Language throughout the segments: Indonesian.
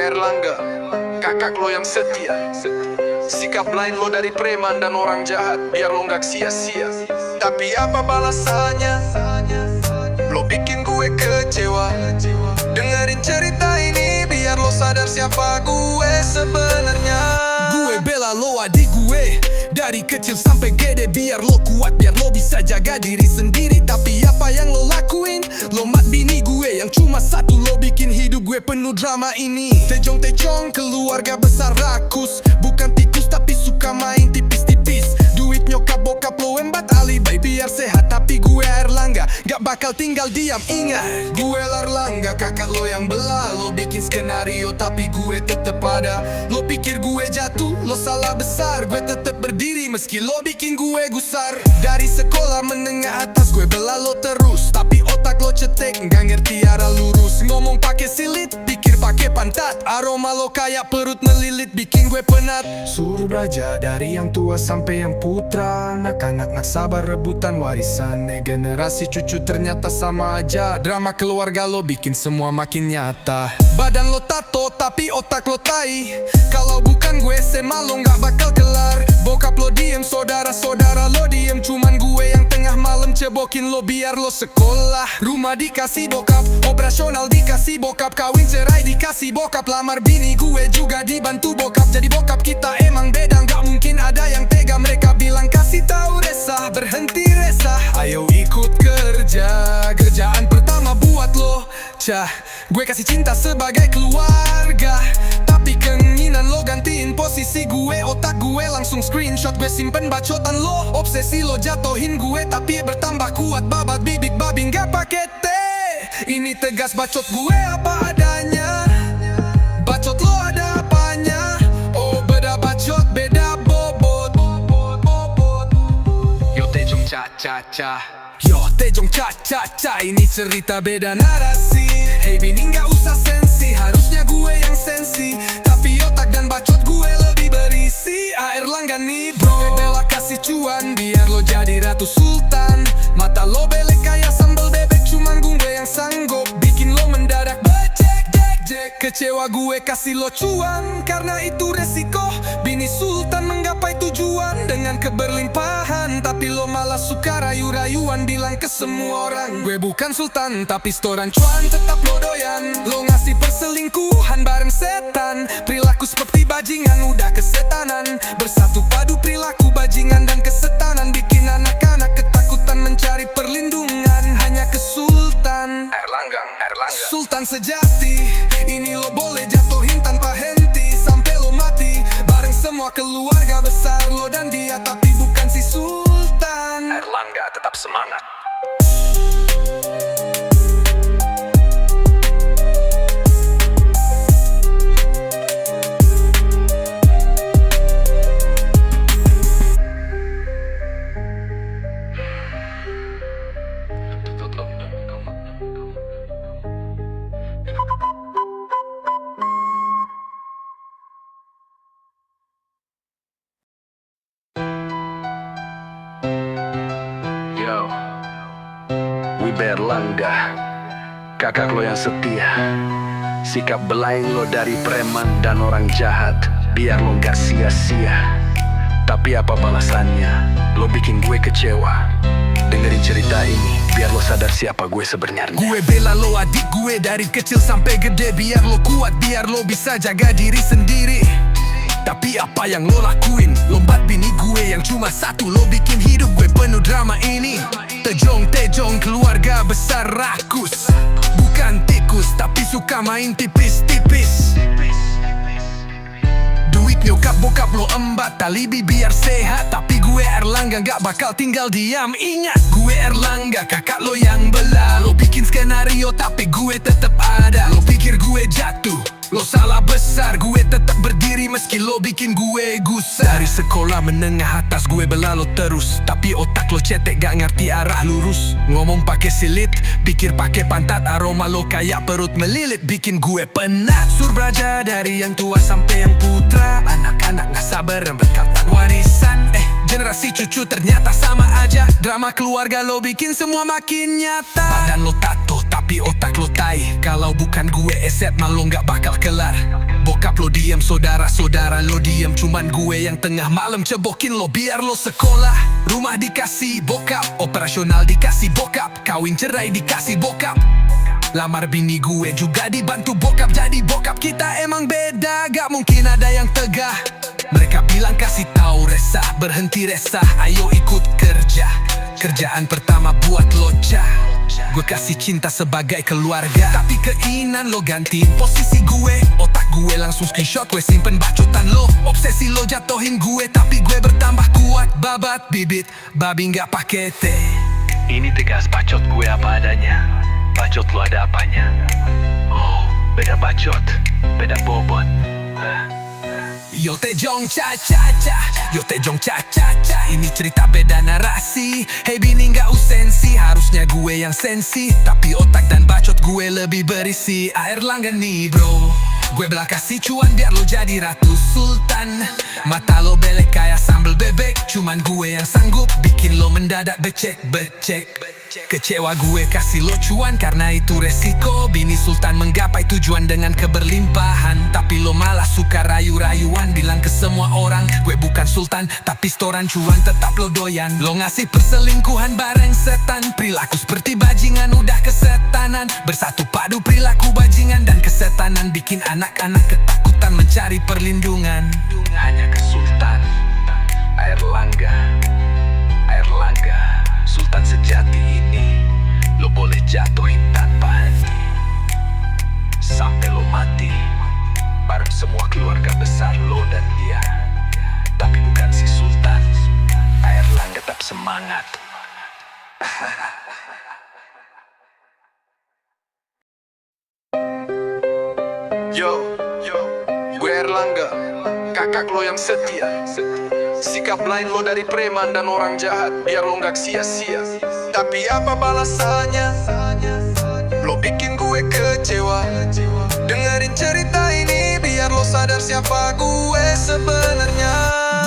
Erlangga, kakak lo yang setia. Sikap lain lo dari preman dan orang jahat, biar lo gak sia-sia. Tapi apa balasannya? Lo bikin gue kecewa. Dengerin cerita ini biar lo sadar siapa gue sebenarnya. Gue bela lo adik gue, dari kecil sampai gede. Biar lo kuat, biar lo bisa jaga diri sendiri. Tapi apa yang lo lakuin? Lo mat bini gue yang cuma satu. Lo bikin hidup gue penuh drama ini. Tejong-tejong keluarga besar rakus, bukan tikus tapi suka main tipis-tipis. Duit nyokap bokap lo embat alibi biar sehat. Tapi gue Erlangga gak bakal tinggal diam. Ingat, gue Erlangga kakak lo yang belah. Lo bikin skenario tapi gue tetep ada. Lo pikir gue jatuh, lo salah besar. Gue tetep berdiri meski lo bikin gue gusar. Dari sekolah menengah atas gue bela lo terus, tapi otak lo cetek gak ngerti arah lurus. Ngomong pake silit, pikir pake pantat. Aroma lo kayak perut melilit bikin gue penat. Suruh belajar dari yang tua sampai yang putra. Anak-anak gak sabar rebutan warisan. Generasi cucu ternyata sama aja. Drama keluarga lo bikin semua makin nyata. Badan lo tato tapi otak lo tai. Kalau bukan gue SMA lo gak bakal kelar. Bokap lo diem, saudara-saudara lo diem. Cuman gue yang tengah malam cebokin lo biar lo sekolah. Rumah dikasih bokap, operasional dikasih bokap. Kawin cerai dikasih bokap, lamar bini gue juga dibantu bokap. Jadi bokap kita emang beda, gak mungkin ada yang tega. Mereka bilang kasih tahu resah, berhenti resah. Ayo ikut kerja, kerjaan pertama buat lo. Cah, gue kasih cinta sebagai keluarga, tapi keinginan lo gantiin posisi gue. Otak gue langsung screenshot, gue simpen bacotan lo. Obsesi lo jatohin gue, tapi bertambah kuat. Babat bibit babi gak pake teh. Ini tegas bacot gue apa adanya. Bacot lo ada apanya? Oh beda bacot, beda bobot. Yo tejong ca-ca-ca, yo tejong ca-ca-ca. Ini cerita beda narasi. Hey bini gak usah sensi, harusnya gue yang sensi. Tapi otak dan bacot gue lebih berisi. Erlangga nih bro, bela kasih cuan biar lo jadi ratu sultan. Mata lo belek kayak sambal bebek, cuman gue yang sanggup bikin lo mendadak becek. Kecewa gue kasih lo cuan, karena itu resiko. Bini sultan menggapai tujuan dengan keberlimpahan, tapi lo malah suka rayu-rayuan. Bilang ke semua orang gue bukan sultan, tapi setoran cuan tetap lo doyan. Lo ngasih perselingkuhan bareng setan. Perilaku seperti bajingan udah kesetanan. Bersatu padu perilaku bajingan dan kesetanan, bikin anak-anak ketakutan mencari perlindungan hanya ke sultan. Erlangga Sultan sejati, ini lo boleh jatuhin tanpa henti sampai lo mati. Bareng semua keluarga besar lo dan dia, tapi bukan si sultan. Erlangga tetap semangat. Erlangga, kakak lo yang setia. Sikap belain lo dari preman dan orang jahat, biar lo gak sia-sia. Tapi apa balasannya? Lo bikin gue kecewa. Dengerin cerita ini biar lo sadar siapa gue sebenarnya. Gue bela lo adik gue dari kecil sampai gede. Biar lo kuat, biar lo bisa jaga diri sendiri. Tapi apa yang lo lakuin? Lombat bini gue yang cuma satu. Lo bikin hidup gue penuh drama ini. Tejong-tejong keluarga besar rakus, bukan tikus tapi suka main tipis-tipis. Duit nyokap bokap lo embat alibi biar sehat. Tapi gue Erlangga gak bakal tinggal diam. Ingat, gue Erlangga kakak lo yang belah. Lo bikin skenario tapi gue tetep ada. Lo pikir gue jatuh, lo salah besar. Gue tetap berdiri meski lo bikin gue gusar. Dari sekolah menengah atas gue bela lo terus, tapi otak lo cetek gak ngerti arah lurus. Ngomong pake silit, pikir pake pantat. Aroma lo kayak perut melilit bikin gue penat. Sur belajar dari yang tua sampai yang putra. Anak-anak gak sabar berkata warisan. Generasi cucu ternyata sama aja. Drama keluarga lo bikin semua makin nyata. Badan lo tato tapi otak lo tai. Kalau bukan gue eset mah lo gak bakal kelar. Bokap lo diem, saudara-saudara lo diem, cuman gue yang tengah malam cebokin lo biar lo sekolah. Rumah dikasih bokap, operasional dikasih bokap, kawin cerai dikasih bokap. Lamar bini gue juga dibantu bokap. Jadi bokap kita emang beda, gak mungkin ada yang tegah. Mereka bilang kasih tahu resah, berhenti resah, ayo ikut kerja. Kerjaan pertama buat lo cah. Gue kasih cinta sebagai keluarga, tapi keinginan lo gantiin posisi gue. Otak gue langsung screenshot, gue simpen bacotan lo. Obsesi lo jatohin gue, tapi gue bertambah kuat. Babat bibit, babi gak pake teh. Ini tegas bacot gue apa adanya. Bacot lo ada apanya? Oh, beda bacot, beda bobot. Yo tejong cha cha cha, yo tejong cha cha cha. Ini cerita beda narasi. Hey bini gak usensi, harusnya gue yang sensi, tapi otak dan bacot gue lebih berisi. Air langga nih bro, gue belah kasih cuan biar lo jadi ratu sultan. Mata lo belek kayak sambal bebek, cuman gue yang sanggup bikin lo mendadak becek-becek. Kecewa gue kasih lo cuan karena itu resiko. Bini sultan menggapai tujuan dengan keberlimpahan, tapi lo malah suka rayu-rayuan. Bilang ke semua orang gue bukan sultan, tapi storan cuan tetap lo doyan. Lo ngasih perselingkuhan bareng setan, perilaku seperti bajingan udah kesetanan. Bersatu padu perilaku bajingan dan kesetanan, bikin anak-anak ketakutan mencari perlindungan. Hanya ke sultan, air langga, sultan sejati ini lo boleh jatuhin tanpa henti. Sampai lo mati bareng semua keluarga besar lo dan dia. Tapi bukan si sultan, air langga tetap semangat. Yo, gue Erlangga, kakak lo yang setia. Sikap lain lo dari preman dan orang jahat, biar lo gak sia-sia. Tapi apa balasannya? Lo bikin gue kecewa. Dengerin cerita ini biar lo sadar siapa gue sebenarnya.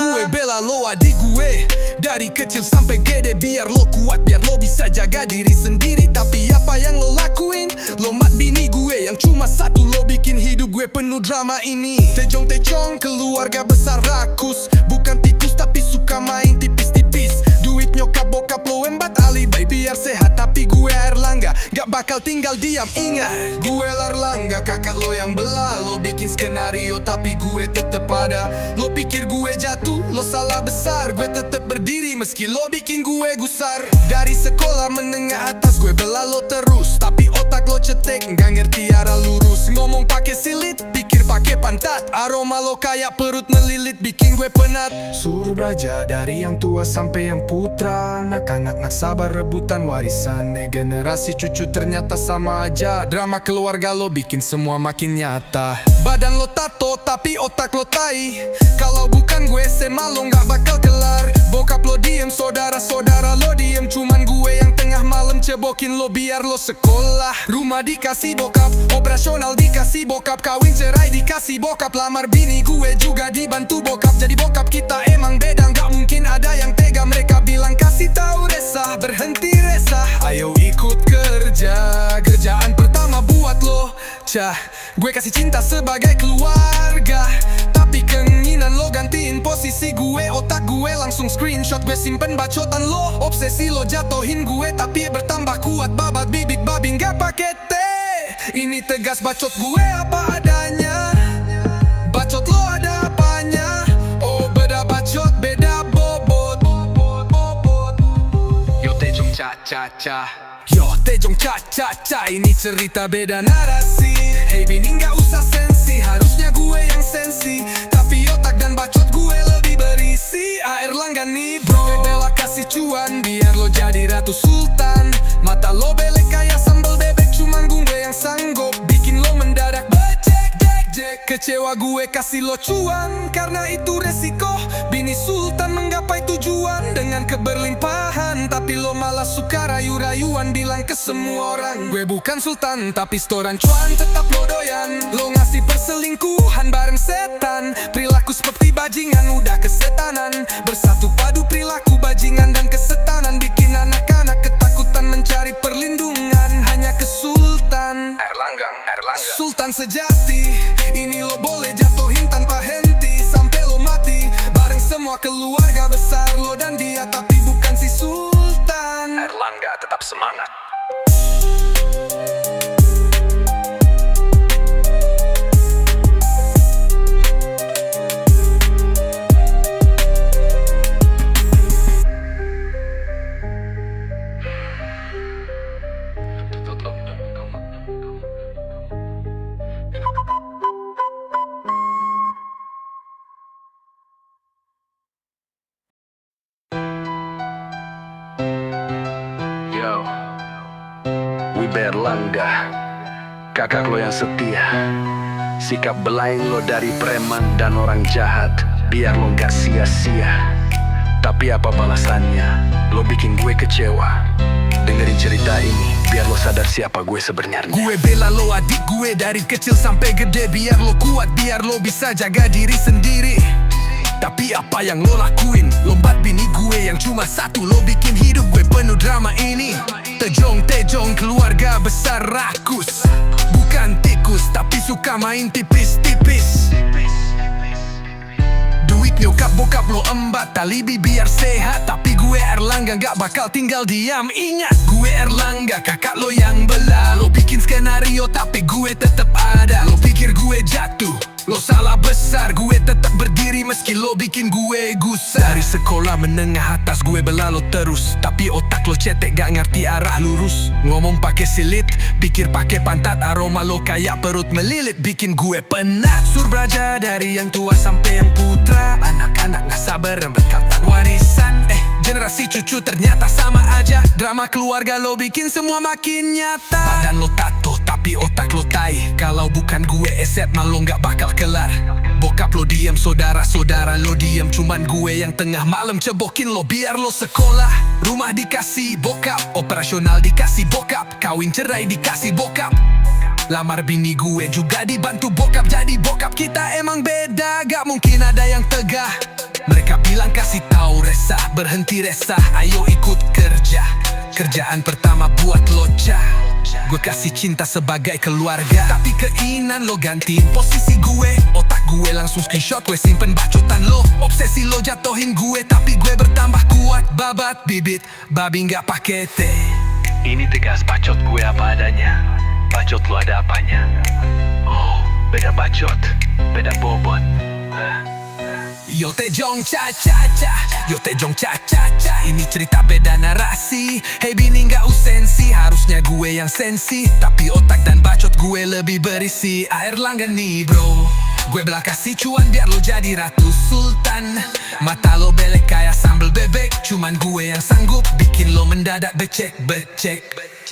Gue bela lo adik gue, dari kecil sampai gede, biar lo kuat, biar lo bisa jaga diri sendiri. Tapi apa yang lo lakuin? Lo mat bini gue yang cuma satu, lo bikin hidup gue penuh drama ini. Tejong-tejong keluarga besar rakus, bukan tikus tapi suka main tipis-tipis. Duit nyokap bokap lo embat alibi biar sehat, tapi gue Erlangga gak bakal tinggal diam. Ingat, gue Erlangga, kakak lo yang belah. Lo bikin skenario tapi gue tetep ada. Lo pikir gue jatuh, lo salah besar. Gue tetep berdiri meski lo bikin gue gusar. Dari sekolah menengah atas gue bela lo terus, tapi otak lo cetek, gak ngerti arah lurus. Ngomong pake silit, pikir pake pantat. Aroma lo kayak perut melilit, bikin gue penat. Suruh belajar dari yang tua sampai yang putra. Anak-anak gak sabar rebutan warisan. Generasi cucu ternyata sama aja. Drama keluarga lo bikin semua makin nyata. Badan lo tato tapi otak lo tai. Kalau bukan gue SMA lo gak bakal kelar. Bokap lo diem, saudara-saudara lo diem, cuman gue yang tengah malam cebokin lo biar lo sekolah. Rumah dikasih bokap, operasional dikasih bokap, kawin cerai dikasih bokap. Lamar bini gue juga dibantu bokap. Jadi bokap kita emang beda, gak mungkin ada yang tega. Mereka bilang kasih tahu resah, berhenti resah, ayo ikut kerja. Kerjaan pertama buat lo cah, gue kasih cinta sebagai keluarga, tapi keinginan lo gantiin posisi gue. Otak gue langsung screenshot, gue simpen bacotan lo. Obsesi lo jatohin gue, tapi bertambah kuat. Babat bibit babi gak pake teh. Ini tegas bacot gue apa adanya. Bacot lo ada apanya? Oh beda bacot, beda bobot. Yo tejong cha cha cha, Yo tejong cha cha cha, ini cerita beda narasi. Hey bini gak usah sensi, harusnya gue yang sensi, tapi otak dan bacot gue lebih berisi. Air langga nih bro, gue bela kasih cuan biar lo jadi ratu sultan. Mata lo belek kayak sambal bebek, cuman gue yang sanggup bikin lo mendadak becek-becek. Kecewa gue kasih lo cuan karena itu resiko. Bini sultan menggapai tujuan dengan keberlimpahan, tapi lo malah suka rayu-rayuan. Bilang ke semua orang gue bukan sultan, tapi storan cuan tetap lo doyan. Lo ngasih perselingkuhan bareng setan, perilaku seperti bajingan udah kesetanan. Bersatu padu perilaku bajingan dan kesetanan, bikin anak-anak ketakutan mencari perlindungan. Hanya kesulitan orang sejati. Ini lo boleh jatuhin tanpa henti sampai lo mati, bareng semua keluarga besar lo dan dia, tapi bukan si Sultan. Erlangga tetap semangat. Yo, Wibe Erlangga, kakak lo yang setia. Sikap belain lo dari preman dan orang jahat, biar lo gak sia-sia. Tapi apa balasannya? Lo bikin gue kecewa. Dengerin cerita ini, biar lo sadar siapa gue sebenarnya. Gue bela lo adik gue dari kecil sampai gede, biar lo kuat, biar lo bisa jaga diri sendiri. Tapi apa yang lo lakuin? Lombat bini gue yang cuma satu, lo bikin hidup gue penuh drama ini. Tejong-tejong keluarga besar rakus, bukan tikus tapi suka main tipis-tipis. Duit nyokap bokap lo embat, talibi biar sehat. Tapi gue Erlangga gak bakal tinggal diam. Ingat, gue Erlangga kakak lo yang bela. Lo bikin skenario tapi gue tetap ada. Lo pikir gue jatuh, lo salah besar. Gue tetap berdiri meski lo bikin gue gusar. Dari sekolah menengah atas gue bela lo terus, tapi otak lo cetek gak ngerti arah lurus. Ngomong pakai silit, pikir pakai pantat. Aroma lo kayak perut melilit, bikin gue penat. Surbraja dari yang tua sampai yang putra, anak-anak gak sabar berkata warisan. Generasi cucu ternyata sama aja. Drama keluarga lo bikin semua makin nyata. Badan lo tato tapi otak lo tai. Kalau bukan gue SMA lo gak bakal kelar. Bokap lo diem, saudara-saudara lo diem. Cuman gue yang tengah malam cebokin lo biar lo sekolah. Rumah dikasih bokap, operasional dikasih bokap, kawin cerai dikasih bokap. Lamar bini gue juga dibantu bokap. Jadi bokap kita emang beda, gak mungkin ada yang tegah. Mereka bilang kasih tahu resah, berhenti resah, ayo ikut kerja. Kerjaan pertama buat loca. Gue kasih cinta sebagai keluarga, tapi keinginan lo gantiin posisi gue. Otak gue langsung screenshot, gue simpen bacotan lo. Obsesi lo jatohin gue, tapi gue bertambah kuat. Babat bibit, babi gak pake teh. Ini tegas bacot gue apa adanya. Bacot lo ada apanya? Oh, beda bacot, beda bobot. Yo tejong cha-cha-cha, yo tejong cha-cha-cha. Ini cerita beda narasi. Hey bini gak usensi, harusnya gue yang sensi, tapi otak dan bacot gue lebih berisi. Erlangga nih bro, gue belah kasih cuan biar lo jadi ratu sultan. Mata lo belek kayak sambal bebek, cuman gue yang sanggup bikin lo mendadak becek-becek.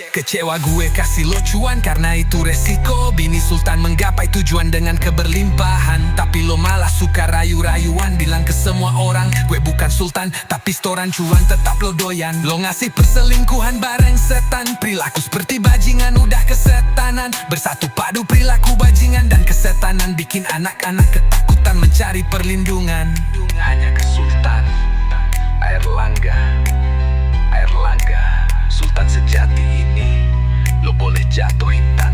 Kecewa gue kasih lo cuan karena itu resiko. Bini sultan menggapai tujuan dengan keberlimpahan, tapi lo malah suka rayu-rayuan. Bilang ke semua orang gue bukan sultan tapi storan cuan tetap lo doyan. Lo ngasih perselingkuhan bareng setan, perilaku seperti bajingan udah kesetanan. Bersatu padu perilaku bajingan dan kesetanan, bikin anak-anak ketakutan mencari perlindungan. Hanya ke Sultan Erlangga, Sultan sejati ini. Lo boleh jatuhin tangan